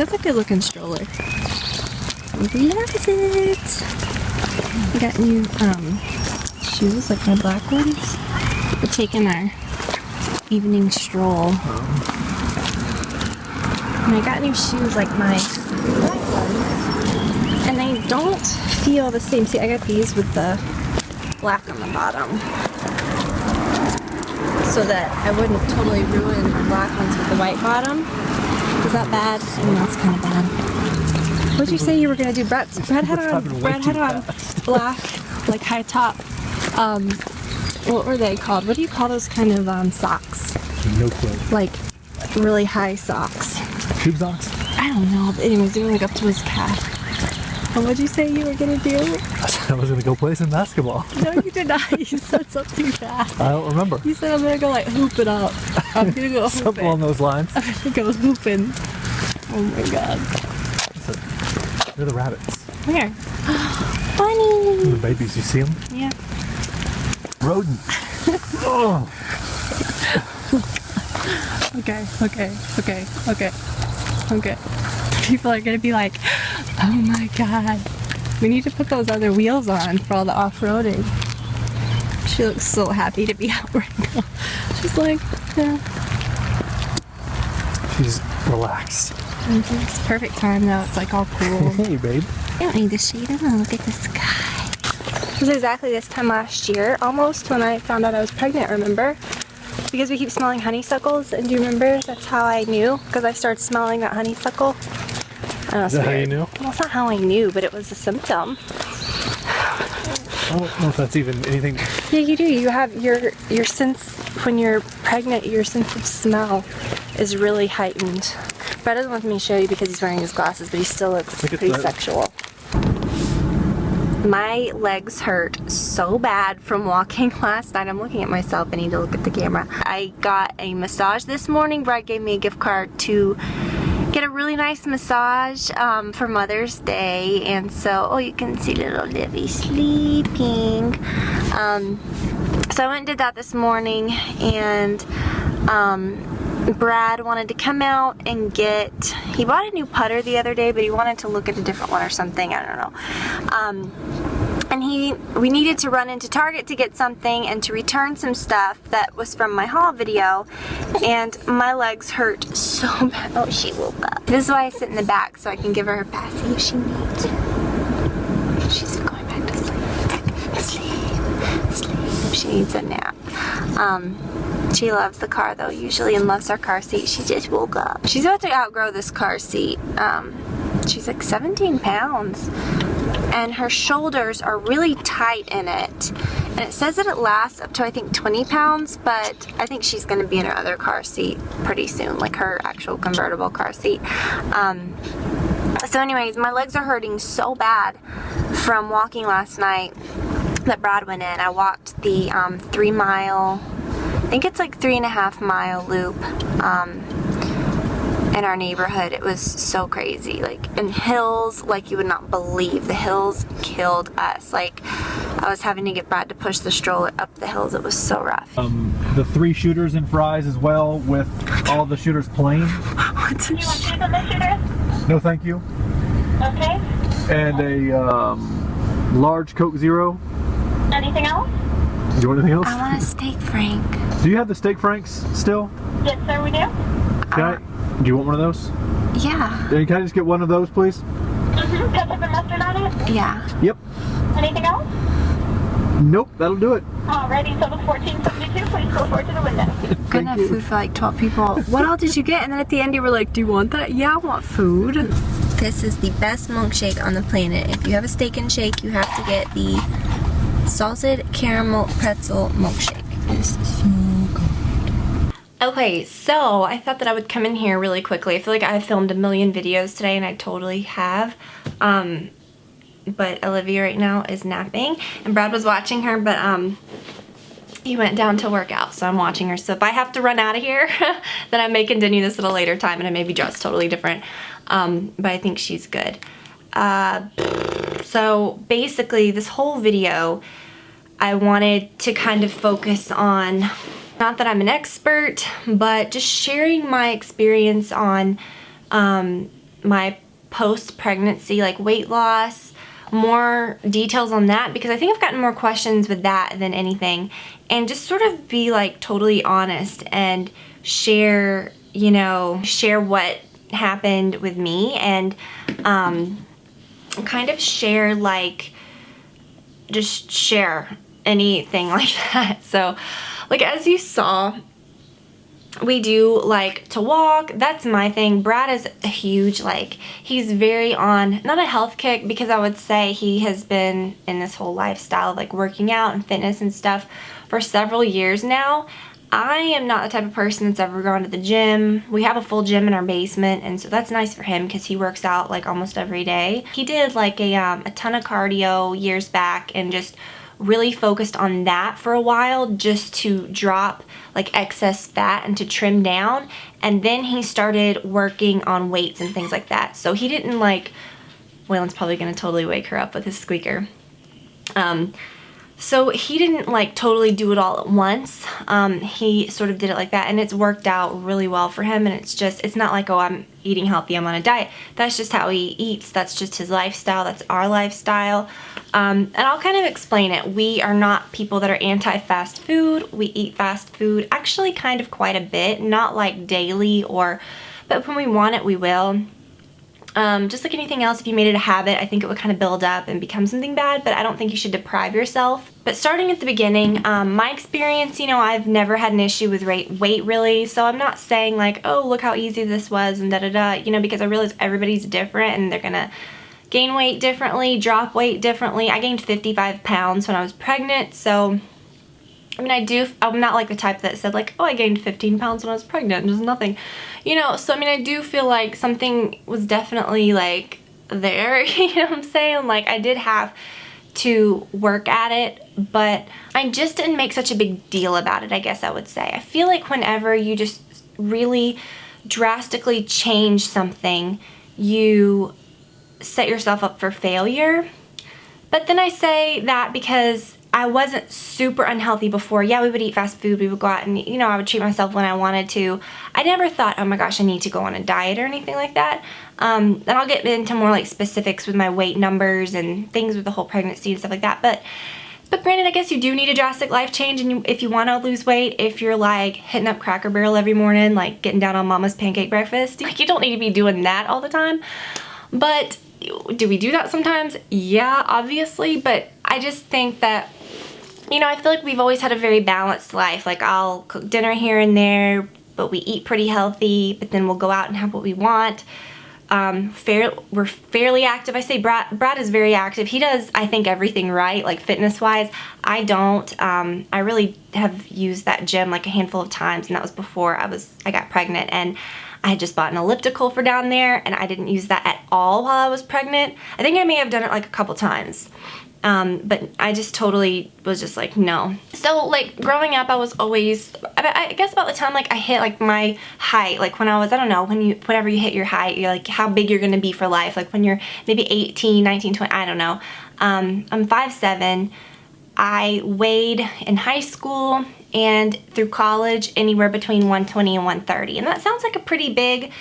That's a good looking stroller. Loves it. I got new shoes, like my black ones. We're taking our evening stroll. And I got new shoes like my black ones. And they don't feel the same. See, I got these with the black on the bottom. So that I wouldn't totally ruin the black ones with the white bottom. Is that bad? I know it's kind of bad. What did you say you were gonna do? Brad had on black, like high top. What were they called? What do you call those kind of socks? No clue. Like really high socks. Tube socks? I don't know. But anyways, they were like up to his calf. And what did you say you were gonna do? I was gonna go play some basketball. No, you did not. You said something bad. I don't remember. You said I'm gonna go like hoop it up. I'm gonna go hoop Something along those lines. I'm gonna go hooping. Oh my god. They're the rabbits. Where? Bunny! The babies, you see them? Yeah. Rodent. Oh. Okay. People are gonna be like, oh my god. We need to put those other wheels on for all the off-roading. She looks so happy to be out right now. She's like, yeah. She's relaxed. It's perfect time though. It's like all cool. Hey, babe. I don't need the shade. I'm gonna look at the sky. It was exactly this time last year, almost, when I found out I was pregnant, remember? Because we keep smelling honeysuckles, and do you remember? That's how I knew, because I started smelling that honeysuckle. I know, Is that how you knew? Well, it's not how I knew, but it was a symptom. I don't know if that's even anything. Yeah, you do. You have your sense, when you're pregnant, your sense of smell is really heightened. Brad doesn't want me to show you because he's wearing his glasses, but he still looks pretty sexual. My legs hurt so bad from walking last night. I'm looking at myself. I need to look at the camera. I got a massage this morning. Brad gave me a gift card to get a really nice massage for Mother's Day. And so, oh, you can see little Olivia sleeping. So I went and did that this morning, and Brad wanted to come out and he bought a new putter the other day, but he wanted to look at a different one or something, I don't know. And we needed to run into Target to get something and to return some stuff that was from my haul video, and my legs hurt so bad. Oh, she woke up. This is why I sit in the back, so I can give her her passy if she needs it. She's going back to sleep. Sleep. She needs a nap. She loves the car though, usually, and loves her car seat. She just woke up. She's about to outgrow this car seat. She's like 17 pounds. And her shoulders are really tight in it. And it says that it lasts up to, I think, 20 pounds, but I think she's gonna be in her other car seat pretty soon, like her actual convertible car seat. So anyways, my legs are hurting so bad from walking last night that Brad went in. I walked the 3 mile, I think it's like 3.5 mile loop in our neighborhood. It was so crazy, like in hills, like you would not believe. The hills killed us. Like I was having to get Brad to push the stroller up the hills. It was so rough. The 3 shooters and fries as well, with all the shooters plain. What's Do you want cheese on the shooters? No, thank you. Okay. And a large Coke Zero. Anything else? Do you want anything else? I want a steak frank. Do you have the steak franks still? Yes, sir, we do. Do you want one of those? Yeah. Can I just get one of those, please? Mm-hmm. Ketchup and mustard on it? Yeah. Yep. Anything else? Nope, that'll do it. Alrighty, so it's 1472. Please go forward to the window. Good enough food for like 12 people. What all did you get? And then at the end you were like, do you want that? Yeah, I want food. This is the best milkshake on the planet. If you have a steak and shake, you have to get the salted caramel pretzel milkshake. It's so good. Okay, so I thought that I would come in here really quickly. I feel like I filmed a million videos today, and I totally have. But Olivia right now is napping, and Brad was watching her, but he went down to work out, so I'm watching her. So if I have to run out of here, then I may continue this at a later time, and I may be dressed totally different. But I think she's good. So basically, this whole video, I wanted to kind of focus on, not that I'm an expert, but just sharing my experience on my post-pregnancy like weight loss, more details on that, because I think I've gotten more questions with that than anything, and just sort of be like totally honest and share, you know, share what happened with me, and kind of share like, just share anything like that. So like, as you saw, we do like to walk. That's my thing. Brad is a huge, like, he's very on, not a health kick, because I would say he has been in this whole lifestyle of like working out and fitness and stuff for several years now. I am not the type of person that's ever gone to the gym. We have a full gym in our basement, and so that's nice for him because he works out like almost every day. He did like a ton of cardio years back and just really focused on that for a while, just to drop like excess fat and to trim down. And then he started working on weights and things like that. So he didn't like, Waylon's probably gonna totally wake her up with his squeaker. So he didn't like totally do it all at once. He sort of did it like that, and it's worked out really well for him. And it's just, it's not like, oh, I'm eating healthy, I'm on a diet. That's just how he eats. That's just his lifestyle. That's our lifestyle. And I'll kind of explain it. We are not people that are anti-fast food. We eat fast food actually kind of quite a bit, not like daily, but when we want it, we will. Just like anything else, if you made it a habit, I think it would kind of build up and become something bad, but I don't think you should deprive yourself. But starting at the beginning, my experience, you know, I've never had an issue with weight really, so I'm not saying like, oh, look how easy this was and da-da-da, you know, because I realize everybody's different and they're gonna gain weight differently, drop weight differently. I gained 55 pounds when I was pregnant, so I mean, I'm not like the type that said like, oh, I gained 15 pounds when I was pregnant, just nothing, you know. So I mean, I do feel like something was definitely like there, you know what I'm saying? Like, I did have to work at it, but I just didn't make such a big deal about it, I guess I would say. I feel like whenever you just really drastically change something, you set yourself up for failure. But then I say that because I wasn't super unhealthy before. Yeah, we would eat fast food, we would go out and, you know, I would treat myself when I wanted to. I never thought, oh my gosh, I need to go on a diet or anything like that. And I'll get into more like specifics with my weight numbers and things with the whole pregnancy and stuff like that. But granted, I guess you do need a drastic life change, and if you want to lose weight, if you're like hitting up Cracker Barrel every morning, like getting down on mama's pancake breakfast, like, you don't need to be doing that all the time. But do we do that sometimes? Yeah, obviously, but I just think that, you know, I feel like we've always had a very balanced life. Like, I'll cook dinner here and there, but we eat pretty healthy, but then we'll go out and have what we want. We're fairly active. I say Brad is very active. He does, I think, everything right, like fitness-wise. I don't. I really have used that gym like a handful of times, and that was before I got pregnant, and I had just bought an elliptical for down there, and I didn't use that at all while I was pregnant. I think I may have done it like a couple times. But I just totally was just like, no. So like growing up, I was always, I guess about the time like I hit like my height, like when I was, I don't know, whenever you hit your height, you're like how big you're gonna be for life. Like when you're maybe 18, 19, 20, I don't know. I'm 5'7". I weighed in high school and through college anywhere between 120 and 130. And that sounds like a pretty big,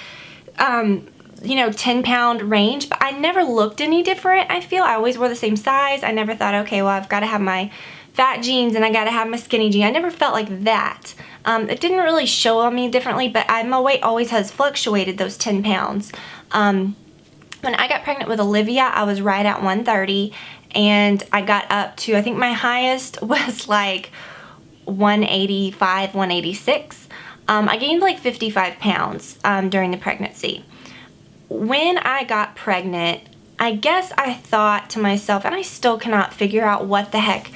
you know, 10-pound range, but I never looked any different. I feel I always wore the same size. I never thought, okay, well, I've got to have my fat jeans and I got to have my skinny jeans. I never felt like that. It didn't really show on me differently, but my weight always has fluctuated those 10 pounds. When I got pregnant with Olivia, I was right at 130, and I got up to, I think my highest was like 185, 186. I gained like 55 pounds during the pregnancy. When I got pregnant, I guess I thought to myself, and I still cannot figure out what the heck,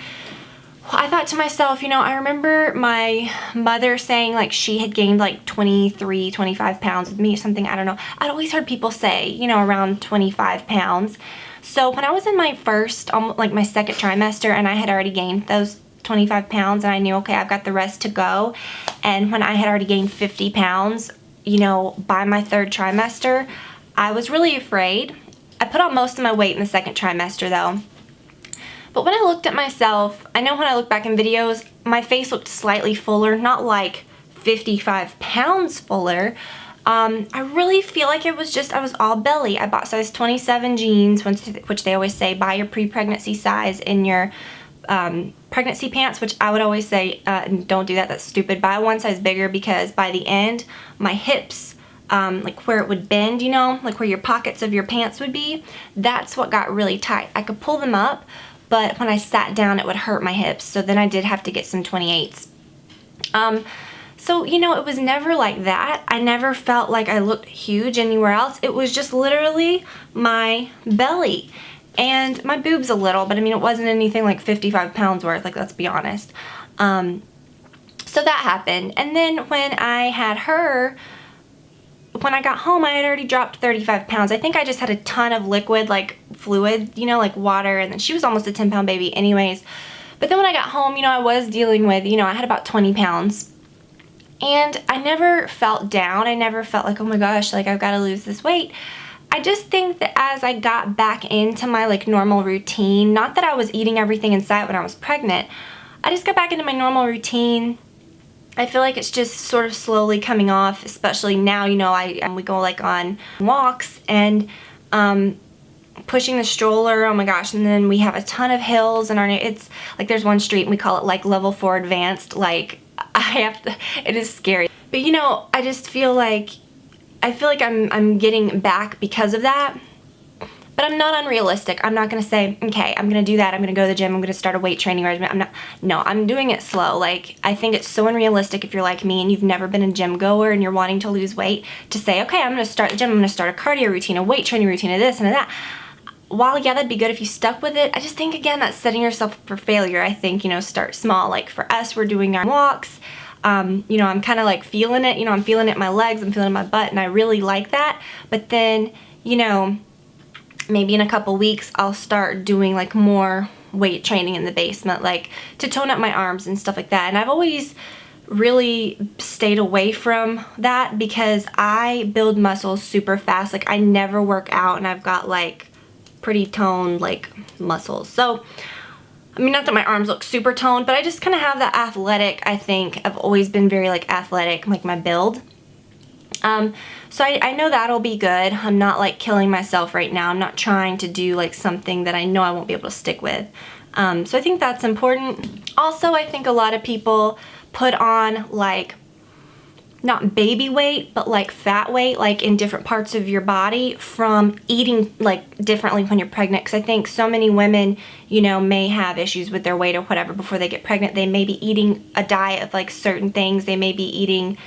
I thought to myself, you know, I remember my mother saying like she had gained like 23, 25 pounds with me or something, I don't know. I'd always heard people say, you know, around 25 pounds. So when I was in my first, like my second trimester, and I had already gained those 25 pounds, and I knew, okay, I've got the rest to go. And when I had already gained 50 pounds, you know, by my third trimester, I was really afraid. I put on most of my weight in the second trimester though. But when I looked at myself, I know when I look back in videos, my face looked slightly fuller, not like 55 pounds fuller, I really feel like it was just, I was all belly. I bought size 27 jeans, which they always say buy your pre-pregnancy size in your pregnancy pants, which I would always say don't do that, that's stupid. Buy one size bigger, because by the end my hips, like where it would bend, you know, like where your pockets of your pants would be, that's what got really tight. I could pull them up, but when I sat down it would hurt my hips, so then I did have to get some 28s. So, you know, it was never like that. I never felt like I looked huge anywhere else. It was just literally my belly and my boobs a little, but I mean, it wasn't anything like 55 pounds worth, like, let's be honest. So that happened. And then when I had her, when I got home, I had already dropped 35 pounds. I think I just had a ton of liquid, like fluid, you know, like water, and then she was almost a 10-pound baby anyways. But then when I got home, you know, I was dealing with, you know, I had about 20 pounds. And I never felt down. I never felt like, oh my gosh, like I've got to lose this weight. I just think that as I got back into my like normal routine, not that I was eating everything in sight when I was pregnant, I just got back into my normal routine. I feel like it's just sort of slowly coming off, especially now, you know, we go like on walks and pushing the stroller, oh my gosh, and then we have a ton of hills, and it's like there's one street and we call it like level 4 advanced, like it is scary. But you know, I just feel like, I'm getting back because of that. But I'm not unrealistic. I'm not gonna say, okay, I'm gonna do that, I'm gonna go to the gym, I'm gonna start a weight training regimen. I'm doing it slow. Like, I think it's so unrealistic if you're like me and you've never been a gym goer and you're wanting to lose weight, to say, okay, I'm gonna start the gym, I'm gonna start a cardio routine, a weight training routine, a this and a that. While, yeah, that'd be good if you stuck with it, I just think, again, that's setting yourself up for failure. I think, you know, start small. Like for us, we're doing our walks. You know, I'm kind of like feeling it. You know, I'm feeling it in my legs, I'm feeling it in my butt, and I really like that. But then, you know, maybe in a couple weeks, I'll start doing like more weight training in the basement, like to tone up my arms and stuff like that. And I've always really stayed away from that because I build muscles super fast. Like I never work out, and I've got like pretty toned like muscles. So I mean, not that my arms look super toned, but I just kind of have that athletic, I think. I've always been very like athletic, like my build. So I know that'll be good. I'm not like killing myself right now. I'm not trying to do like something that I know I won't be able to stick with. So I think that's important. Also, I think a lot of people put on like not baby weight, but like fat weight, like in different parts of your body from eating like differently when you're pregnant. Because I think so many women, you know, may have issues with their weight or whatever before they get pregnant. They may be eating a diet of like certain things. They may be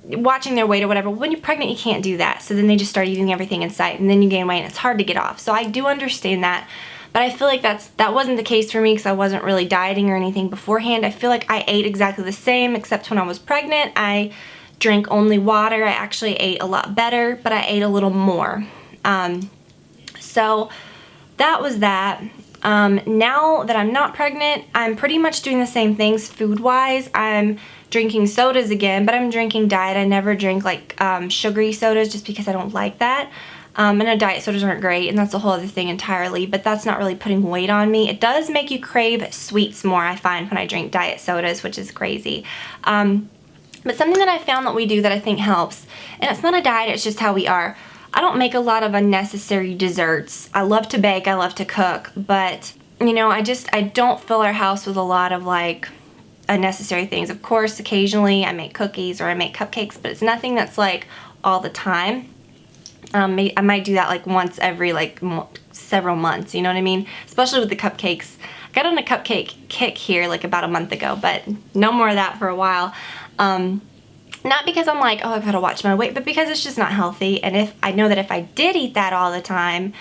watching their weight or whatever. When you're pregnant, you can't do that. So then they just start eating everything in sight, and then you gain weight, and it's hard to get off. So I do understand that. But I feel like that wasn't the case for me because I wasn't really dieting or anything beforehand. I feel like I ate exactly the same, except when I was pregnant, I drank only water. I actually ate a lot better, but I ate a little more. So that was that. Now that I'm not pregnant, I'm pretty much doing the same things food-wise. I'm drinking sodas again, but I'm drinking diet. I never drink like sugary sodas just because I don't like that. I know diet sodas aren't great, and that's a whole other thing entirely, but that's not really putting weight on me. It does make you crave sweets more, I find, when I drink diet sodas, which is crazy. But something that I found that we do that I think helps, and it's not a diet, it's just how we are. I don't make a lot of unnecessary desserts. I love to bake, I love to cook, but, you know, I don't fill our house with a lot of, like, unnecessary things. Of course, occasionally I make cookies or I make cupcakes, but it's nothing that's, like, all the time. I might do that like once every like several months, you know what I mean? Especially with the cupcakes. I got on a cupcake kick here like about a month ago, but no more of that for a while. Not because I'm like, oh, I've got to watch my weight, but because it's just not healthy. And if I know that if I did eat that all the time,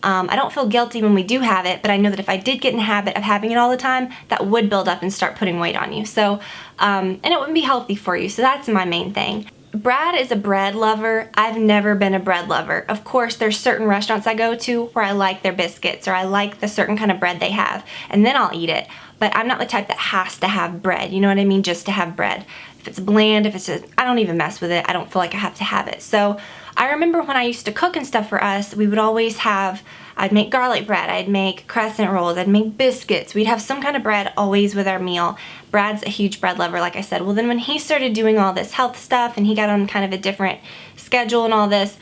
I don't feel guilty when we do have it, but I know that if I did get in the habit of having it all the time, that would build up and start putting weight on you. So, and it wouldn't be healthy for you. So that's my main thing. Brad is a bread lover. I've never been a bread lover. Of course, there's certain restaurants I go to where I like their biscuits or I like the certain kind of bread they have, and then I'll eat it. But I'm not the type that has to have bread, you know what I mean? Just to have bread. If it's bland, if it's just, I don't even mess with it. I don't feel like I have to have it. So I remember when I used to cook and stuff for us, we would always have, I'd make garlic bread, I'd make crescent rolls, I'd make biscuits. We'd have some kind of bread always with our meal. Brad's a huge bread lover, like I said. Well, then when he started doing all this health stuff and he got on kind of a different schedule and all this,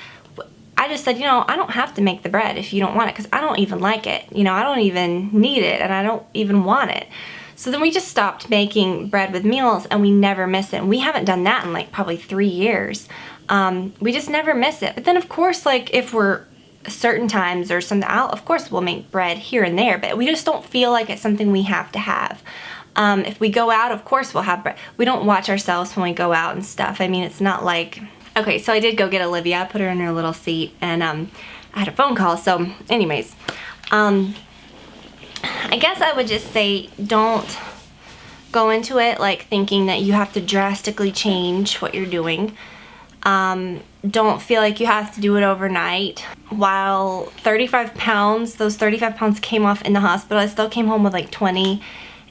I just said, you know, I don't have to make the bread if you don't want it, because I don't even like it. You know, I don't even need it, and I don't even want it. So then we just stopped making bread with meals, and we never miss it. And we haven't done that in like probably 3 years. We just never miss it. But then of course, like if we're certain times or something, of course we'll make bread here and there, but we just don't feel like it's something we have to have. If we go out, of course we'll have bread. We don't watch ourselves when we go out and stuff. I mean, it's not like... Okay, so I did go get Olivia. I put her in her little seat, and I had a phone call. So anyways, I guess I would just say don't go into it like thinking that you have to drastically change what you're doing. Don't feel like you have to do it overnight. While 35 pounds, those 35 pounds came off in the hospital, I still came home with like 20,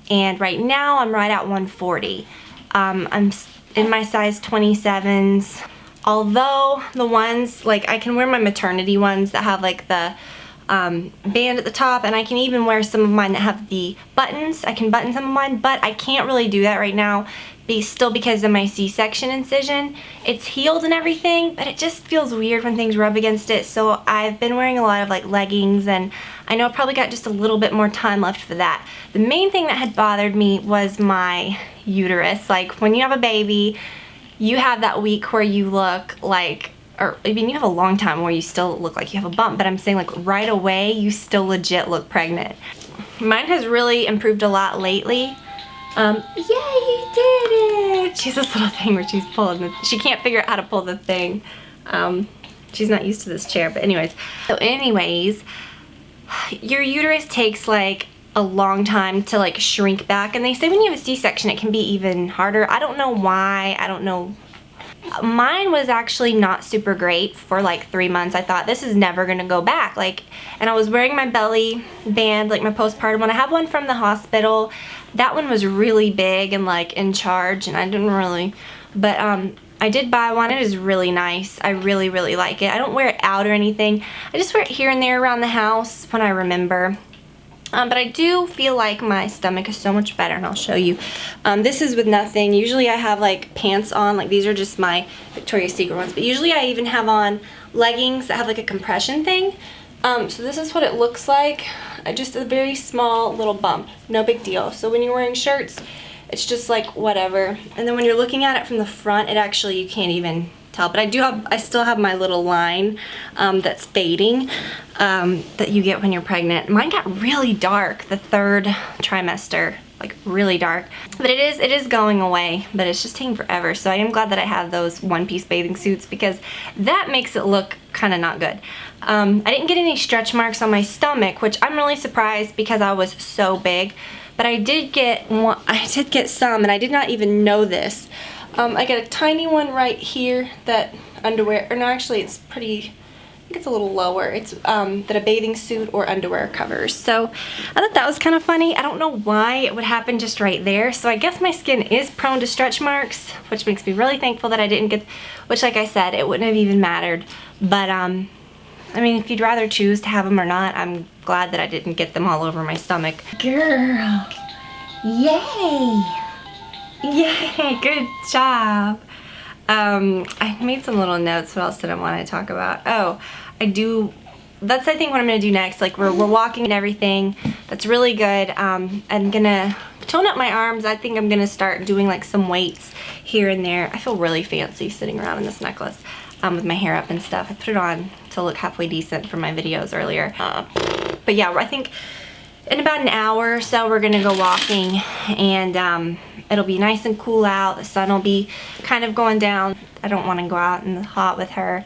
and right now I'm right at 140. I'm in my size 27s. Although the ones, like I can wear my maternity ones that have like the band at the top, and I can even wear some of mine that have the buttons. I can button some of mine, but I can't really do that right now still because of my C-section incision. It's healed and everything, but it just feels weird when things rub against it. So I've been wearing a lot of like leggings, and I know I probably got just a little bit more time left for that. The main thing that had bothered me was my uterus. Like when you have a baby, you have that week where you look like, or I mean you have a long time where you still look like you have a bump, but I'm saying like right away you still legit look pregnant. Mine has really improved a lot lately. Yay, you did it! She's this little thing where she's pulling she can't figure out how to pull the thing. She's not used to this chair, but anyways. So anyways, your uterus takes like a long time to like shrink back, and they say when you have a C-section it can be even harder. I don't know why. I don't know. Mine was actually not super great for like 3 months. I thought this is never gonna go back, like, and I was wearing my belly band, like my postpartum one. I have one from the hospital. That one was really big and like in charge, and I didn't really, but I did buy one. It is really nice. I really like it. I don't wear it out or anything. I just wear it here and there around the house when I remember. But I do feel like my stomach is so much better, and I'll show you. This is with nothing. Usually I have like pants on, like these are just my Victoria's Secret ones, but usually I even have on leggings that have like a compression thing. So this is what it looks like. Just a very small little bump, no big deal. So when you're wearing shirts, it's just like whatever. And then when you're looking at it from the front, it actually, you can't even tell, but I still have my little line that's fading that you get when you're pregnant. Mine got really dark the 3rd trimester, like really dark, but it is going away, but it's just taking forever. So I am glad that I have those one-piece bathing suits, because that makes it look kind of not good. I didn't get any stretch marks on my stomach, which I'm really surprised because I was so big, but I did get one. I did get some, and I did not even know this. I got a tiny one right here that underwear, or no, actually it's pretty, I think it's a little lower. It's that a bathing suit or underwear covers. So I thought that was kind of funny. I don't know why it would happen just right there. So I guess my skin is prone to stretch marks, which makes me really thankful that I didn't get, which like I said, it wouldn't have even mattered. But I mean, if you'd rather choose to have them or not, I'm glad that I didn't get them all over my stomach. Girl, yay! Yay, good job. I made some little notes. What else did I want to talk about? Oh, that's I think what I'm going to do next. Like we're walking and everything. That's really good. I'm going to tone up my arms. I think I'm going to start doing like some weights here and there. I feel really fancy sitting around in this necklace with my hair up and stuff. I put it on to look halfway decent for my videos earlier. But yeah, I think in about an hour or so we're gonna go walking, and it'll be nice and cool out. The sun will be kind of going down. I don't want to go out in the hot with her.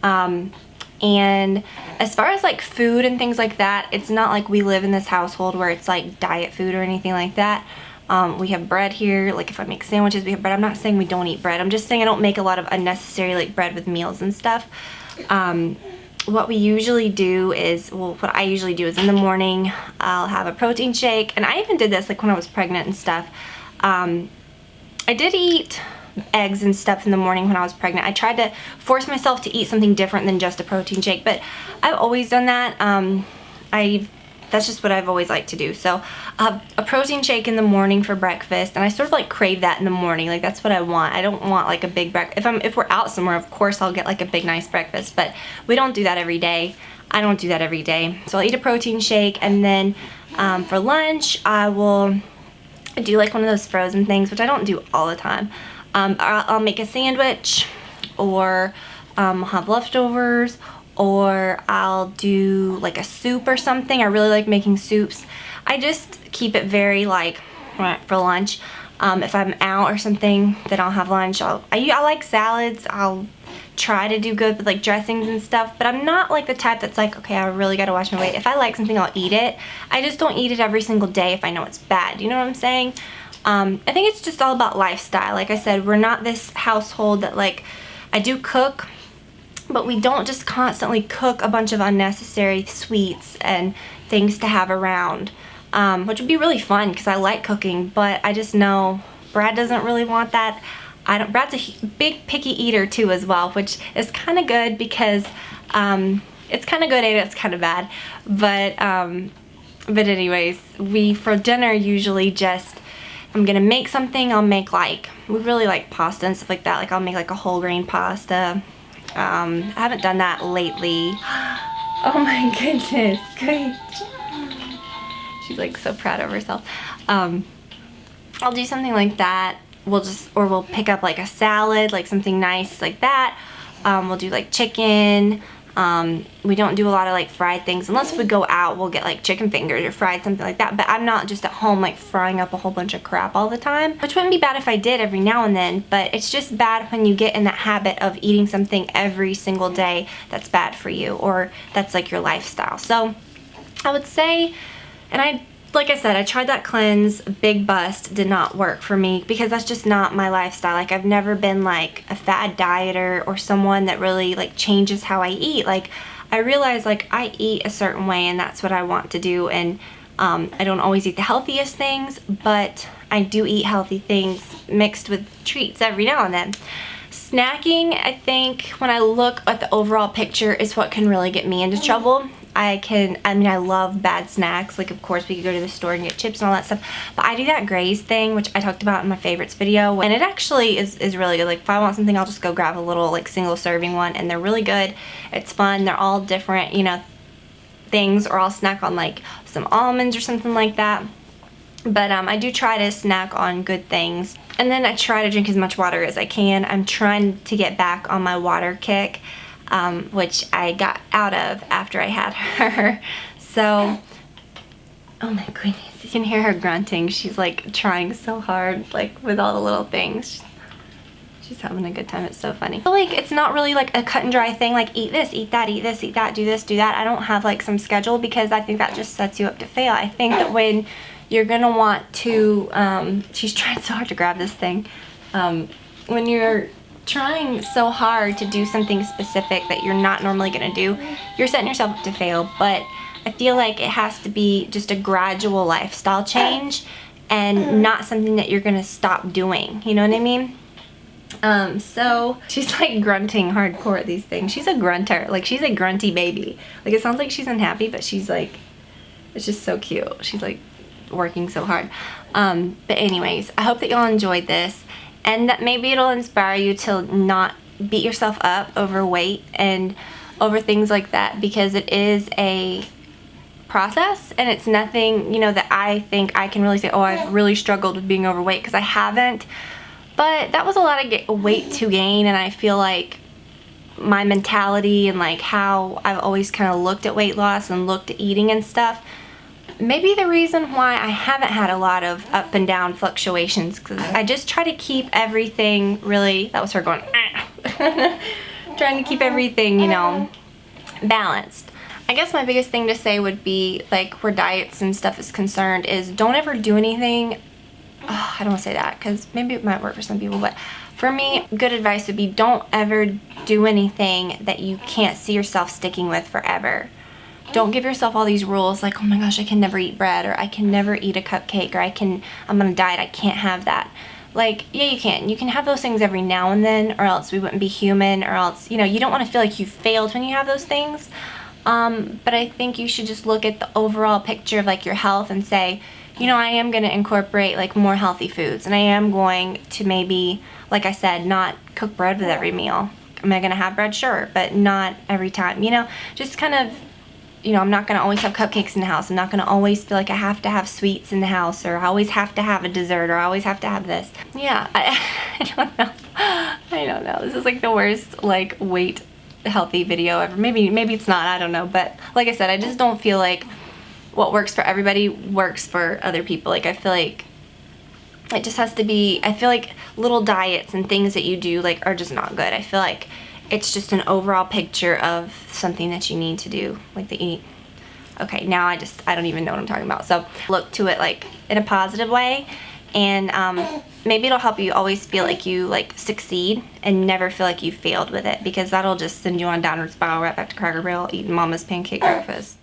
And as far as like food and things like that, it's not like we live in this household where it's like diet food or anything like that. We have bread here. Like if I make sandwiches, we have bread. I'm not saying we don't eat bread. I'm just saying I don't make a lot of unnecessary like bread with meals and stuff. What we usually do is, well, what I usually do is in the morning, I'll have a protein shake. And I even did this like when I was pregnant and stuff. I did eat eggs and stuff in the morning when I was pregnant. I tried to force myself to eat something different than just a protein shake, but I've always done that. That's just what I've always liked to do. So I'll have a protein shake in the morning for breakfast, and I sort of like crave that in the morning. Like that's what I want. I don't want like a big breakfast. If we're out somewhere, of course I'll get like a big nice breakfast, but we don't do that every day. I don't do that every day. So I'll eat a protein shake, and then for lunch I will do like one of those frozen things, which I don't do all the time. I'll make a sandwich, or have leftovers, or I'll do like a soup or something. I really like making soups. I just keep it very like for lunch. If I'm out or something, then I'll have lunch. I like salads. I'll try to do good with like dressings and stuff, but I'm not like the type that's like, okay, I really gotta watch my weight. If I like something, I'll eat it. I just don't eat it every single day if I know it's bad. You know what I'm saying? I think it's just all about lifestyle. Like I said, we're not this household that like, I do cook, but we don't just constantly cook a bunch of unnecessary sweets and things to have around, which would be really fun because I like cooking, but I just know Brad doesn't really want that. Brad's a big picky eater too as well, which is kind of good because it's kind of good and it's kind of bad. But anyways, we for dinner usually just, I'm gonna make something. I'll make like, we really like pasta and stuff like that. Like I'll make like a whole grain pasta. I haven't done that lately. Oh my goodness, great. She's like so proud of herself. I'll do something like that. We'll pick up like a salad, like something nice like that. We'll do like chicken. We don't do a lot of like fried things unless we go out. We'll get like chicken fingers or fried something like that, but I'm not just at home like frying up a whole bunch of crap all the time, which wouldn't be bad if I did every now and then, but it's just bad when you get in that habit of eating something every single day that's bad for you, or that's like your lifestyle. So I would say, and like I said, I tried that cleanse, big bust, did not work for me because that's just not my lifestyle. Like I've never been like a fad dieter or someone that really like changes how I eat. Like I realize like I eat a certain way and that's what I want to do, and I don't always eat the healthiest things, but I do eat healthy things mixed with treats every now and then. Snacking, I think when I look at the overall picture, is what can really get me into trouble. I love bad snacks. Like, of course, we could go to the store and get chips and all that stuff. But I do that Graze thing, which I talked about in my favorites video. And it actually is really good. Like, if I want something, I'll just go grab a little, like, single serving one. And they're really good. It's fun. They're all different, you know, things. Or I'll snack on, like, some almonds or something like that. But I do try to snack on good things. And then I try to drink as much water as I can. I'm trying to get back on my water kick. Which I got out of after I had her. So, oh my goodness, you can hear her grunting. She's like trying so hard, like with all the little things. She's having a good time. It's so funny. But like, it's not really like a cut and dry thing, like eat this, eat that, eat this, eat that, do this, do that. I don't have like some schedule because I think that just sets you up to fail. I think that when you're gonna want to, she's trying so hard to grab this thing. When you're trying so hard to do something specific that you're not normally gonna do, you're setting yourself up to fail. But I feel like it has to be just a gradual lifestyle change and not something that you're gonna stop doing, you know what I mean? So she's like grunting hardcore at these things. She's a grunter, like she's a grunty baby. Like it sounds like she's unhappy, but she's like, it's just so cute. She's like working so hard. But anyways, I hope that y'all enjoyed this, and that maybe it'll inspire you to not beat yourself up over weight and over things like that, because it is a process and it's nothing, you know, that I think I can really say, oh, I've really struggled with being overweight, because I haven't. But that was a lot of weight to gain, and I feel like my mentality and like how I've always kind of looked at weight loss and looked at eating and stuff, maybe the reason why I haven't had a lot of up and down fluctuations, because I just try to keep everything really, that was her going, trying to keep everything, you know, balanced. I guess my biggest thing to say would be, like, where diets and stuff is concerned, is don't ever do anything, I don't want to say that because maybe it might work for some people, but for me, good advice would be don't ever do anything that you can't see yourself sticking with forever. Don't give yourself all these rules like, oh my gosh, I can never eat bread, or I can never eat a cupcake, or I'm on a diet, I can't have that. like, yeah, you can have those things every now and then, or else we wouldn't be human, or else, you know, you don't want to feel like you failed when you have those things. But I think you should just look at the overall picture of like your health and say, you know, I am going to incorporate like more healthy foods, and I am going to maybe, like I said, not cook bread with every meal. Am I going to have bread? Sure, but not every time, you know, just kind of, you know, I'm not going to always have cupcakes in the house. I'm not going to always feel like I have to have sweets in the house, or I always have to have a dessert, or I always have to have this. Yeah, I don't know. I don't know. This is like the worst, like, weight healthy video ever. Maybe it's not. I don't know. But like I said, I just don't feel like what works for everybody works for other people. Like, I feel like it just has to be, I feel like little diets and things that you do, like, are just not good. I feel like it's just an overall picture of something that you need to do, like that you need. Okay, now I don't even know what I'm talking about. So look to it like in a positive way, and maybe it'll help you always feel like you like succeed and never feel like you failed with it, because that'll just send you on a downward spiral right back to Cracker Barrel eating mama's pancake breakfast.